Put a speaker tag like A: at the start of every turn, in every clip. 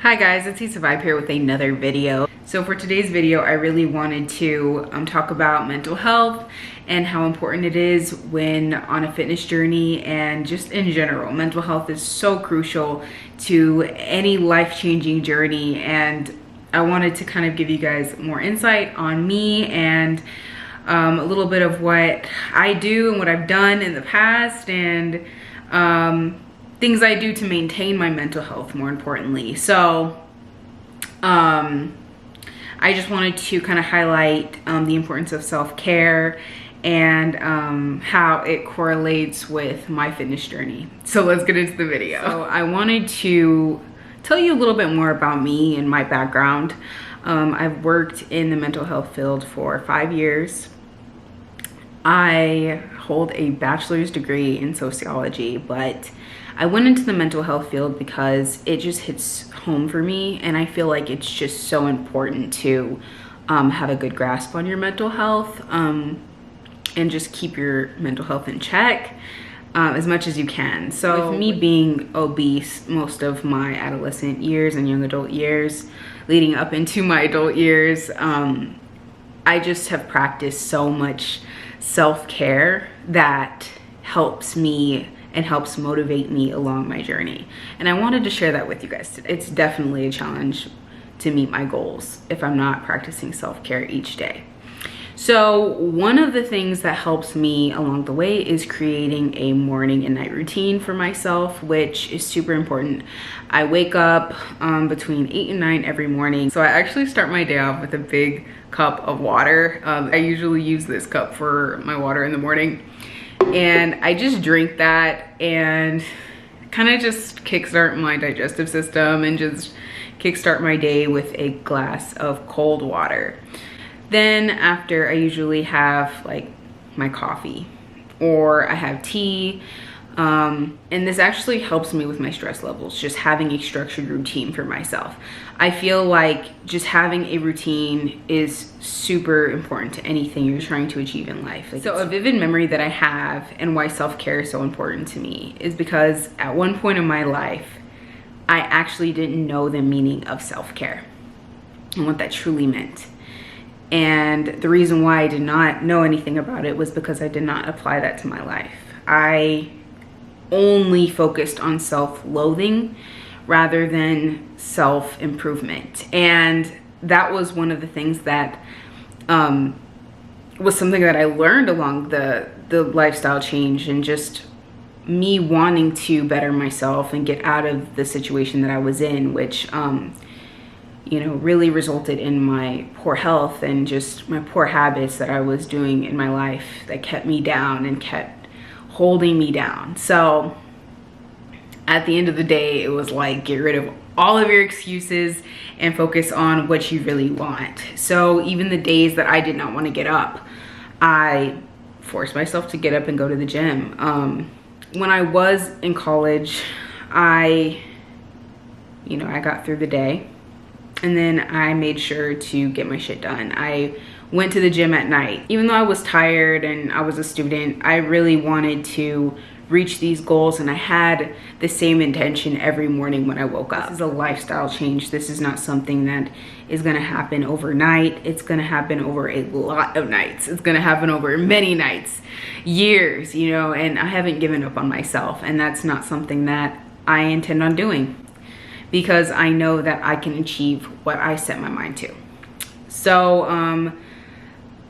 A: Hi guys, it's Vibe here with another video. So for today's video, I really wanted to talk about mental health and how important it is when on a fitness journey, and just in general. Mental health is so crucial to any life-changing journey, and I wanted to kind of give you guys more insight on me and a little bit of what I do and what I've done in the past, and things I do to maintain my mental health, more importantly. So I just wanted to kind of highlight the importance of self-care and how it correlates with my fitness journey. So let's get into the video. So I wanted to tell you a little bit more about me and my background. I've worked in the mental health field for 5 years. I hold a bachelor's degree in sociology, but I went into the mental health field because it just hits home for me, and I feel like it's just so important to have a good grasp on your mental health and just keep your mental health in check as much as you can. So with me being obese most of my adolescent years and young adult years leading up into my adult years, I just have practiced so much self-care that helps me and helps motivate me along my journey. And I wanted to share that with you guys today. It's definitely a challenge to meet my goals if I'm not practicing self-care each day. So one of the things that helps me along the way is creating a morning and night routine for myself, which is super important. I wake up between 8 and 9 every morning. So I actually start my day off with a big cup of water. I usually use this cup for my water in the morning. And I just drink that and kind of just kickstart my digestive system and just kickstart my day with a glass of cold water. Then after, I usually have like my coffee or I have tea. And this actually helps me with my stress levels, just having a structured routine for myself. I feel like just having a routine is super important to anything you're trying to achieve in life. So a vivid memory that I have and why self-care is so important to me is because at one point in my life, I actually didn't know the meaning of self-care and what that truly meant. And the reason why I did not know anything about it was because I did not apply that to my life. I only focused on self-loathing rather than self-improvement, and that was one of the things that was something that I learned along the lifestyle change, and just me wanting to better myself and get out of the situation that I was in, which you know, really resulted in my poor health and just my poor habits that I was doing in my life that kept me down and kept holding me down. So at the end of the day, it was like, get rid of all of your excuses and focus on what you really want. So even the days that I did not want to get up, I forced myself to get up and go to the gym. When I was in college, I got through the day, and then I made sure to get my shit done. I went to the gym at night. Even though I was tired and I was a student, I really wanted to reach these goals, and I had the same intention every morning when I woke up. This is a lifestyle change. This is not something that is gonna happen overnight. It's gonna happen over a lot of nights. It's gonna happen over many nights, years, you know, and I haven't given up on myself, and that's not something that I intend on doing, because I know that I can achieve what I set my mind to. So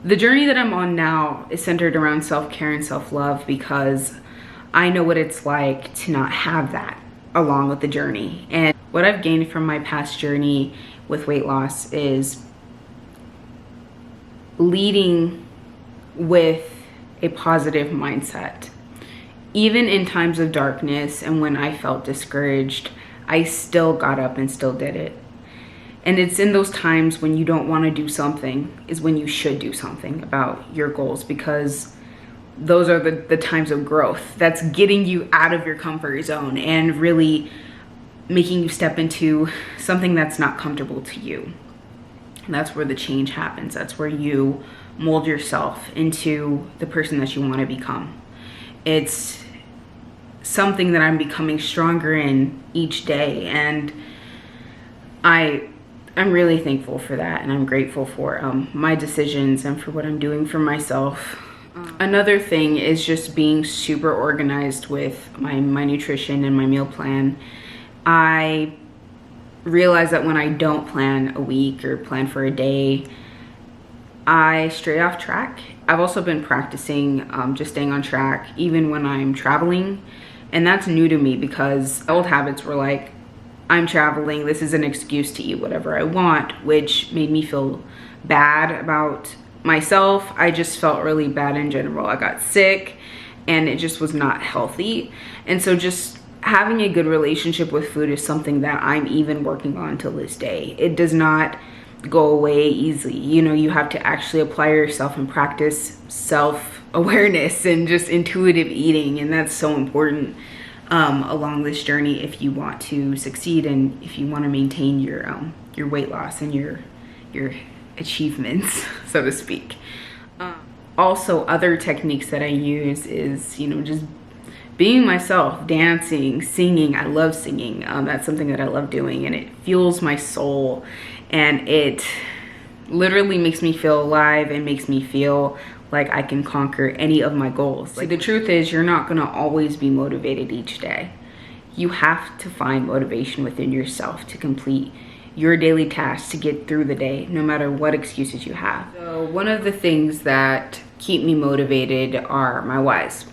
A: the journey that I'm on now is centered around self-care and self-love, because I know what it's like to not have that along with the journey. And what I've gained from my past journey with weight loss is leading with a positive mindset. Even in times of darkness and when I felt discouraged, I still got up and still did it. And it's in those times when you don't want to do something is when you should do something about your goals, because those are the times of growth. That's getting you out of your comfort zone and really making you step into something that's not comfortable to you. And that's where the change happens. That's where you mold yourself into the person that you want to become. It's something that I'm becoming stronger in each day. And I'm really thankful for that, and I'm grateful for my decisions and for what I'm doing for myself. Another thing is just being super organized with my nutrition and my meal plan. I realize that when I don't plan a week or plan for a day, I stray off track. I've also been practicing just staying on track even when I'm traveling, and that's new to me because old habits were like, I'm traveling, this is an excuse to eat whatever I want, which made me feel bad about myself. I just felt really bad in general. I got sick and it just was not healthy. And so just having a good relationship with food is something that I'm even working on till this day. It does not go away easily. You know, you have to actually apply yourself and practice self-awareness and just intuitive eating, and that's so important along this journey if you want to succeed and if you want to maintain your weight loss and your achievements, so to speak. Also, other techniques that I use is, you know, just being myself, dancing, singing. I love singing. That's something that I love doing, and it fuels my soul, and it literally makes me feel alive and makes me feel like I can conquer any of my goals. See, the truth is, you're not gonna always be motivated each day. You have to find motivation within yourself to complete your daily tasks, to get through the day, no matter what excuses you have. So one of the things that keep me motivated are my whys.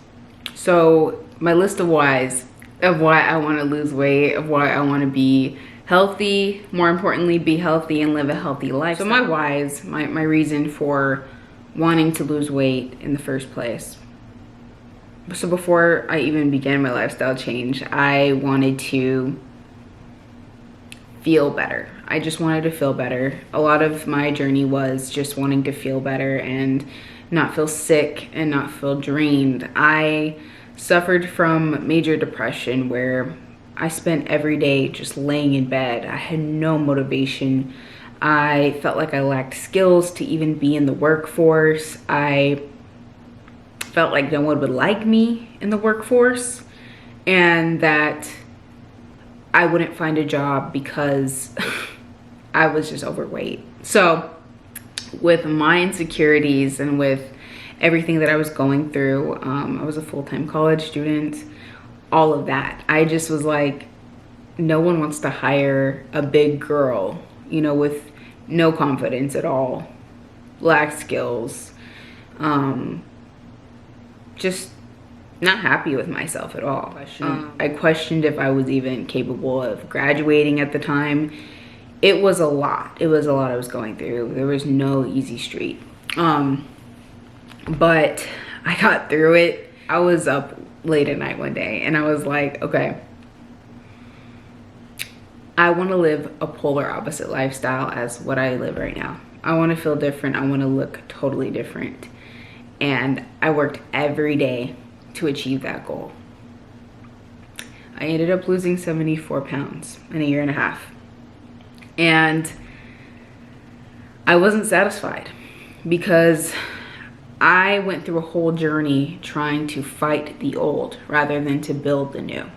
A: So my list of whys, of why I wanna lose weight, of why I wanna be healthy, more importantly, be healthy and live a healthy life. So my whys, my reason for wanting to lose weight in the first place. So before I even began my lifestyle change, I wanted to feel better. I just wanted to feel better. A lot of my journey was just wanting to feel better and not feel sick and not feel drained. I suffered from major depression where I spent every day just laying in bed. I had no motivation. I felt like I lacked skills to even be in the workforce. I felt like no one would like me in the workforce, and that I wouldn't find a job because I was just overweight. So with my insecurities and with everything that I was going through, I was a full-time college student, all of that, I just was like, no one wants to hire a big girl, you know, with no confidence at all, lack skills, just not happy with myself at all. I questioned if I was even capable of graduating at the time. It was a lot. It was a lot I was going through. There was no easy street. But I got through it. I was up late at night one day and I was like, okay, I want to live a polar opposite lifestyle as what I live right now. I want to feel different. I want to look totally different. And I worked every day to achieve that goal. I ended up losing 74 pounds in a year and a half. And I wasn't satisfied because I went through a whole journey trying to fight the old rather than to build the new.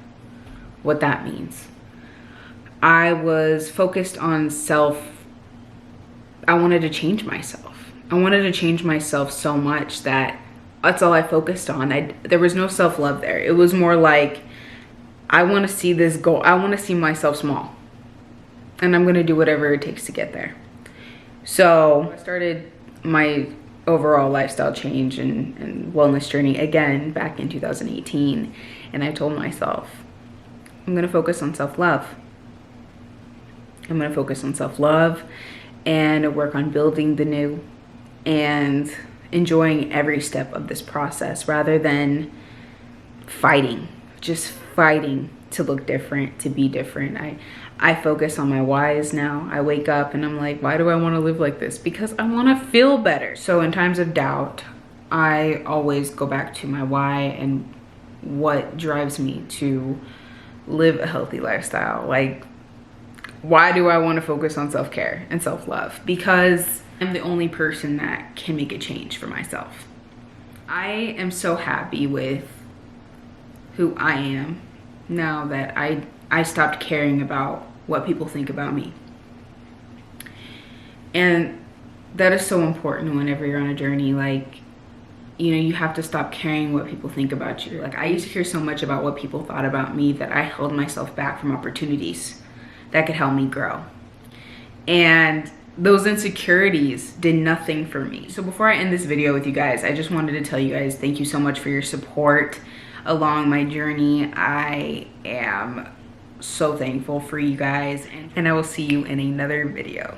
A: What that means. I was focused on I wanted to change myself. I wanted to change myself so much that that's all I focused on. There was no self-love there. It was more like, I want to see this goal. I want to see myself small. And I'm going to do whatever it takes to get there. So I started my overall lifestyle change and wellness journey again back in 2018. And I told myself, I'm going to focus on self-love. I'm going to focus on self-love and work on building the new and enjoying every step of this process rather than just fighting to look different, to be different. I focus on my whys now. I wake up and I'm like, why do I want to live like this? Because I want to feel better. So in times of doubt, I always go back to my why and what drives me to live a healthy lifestyle. Like, why do I want to focus on self-care and self-love? Because I'm the only person that can make a change for myself. I am so happy with who I am now that I stopped caring about what people think about me. And that is so important whenever you're on a journey. Like, you know, you have to stop caring what people think about you. Like, I used to care so much about what people thought about me that I held myself back from opportunities that could help me grow. And those insecurities did nothing for me. So before I end this video with you guys, I just wanted to tell you guys thank you so much for your support along my journey. I am so thankful for you guys, and I will see you in another video.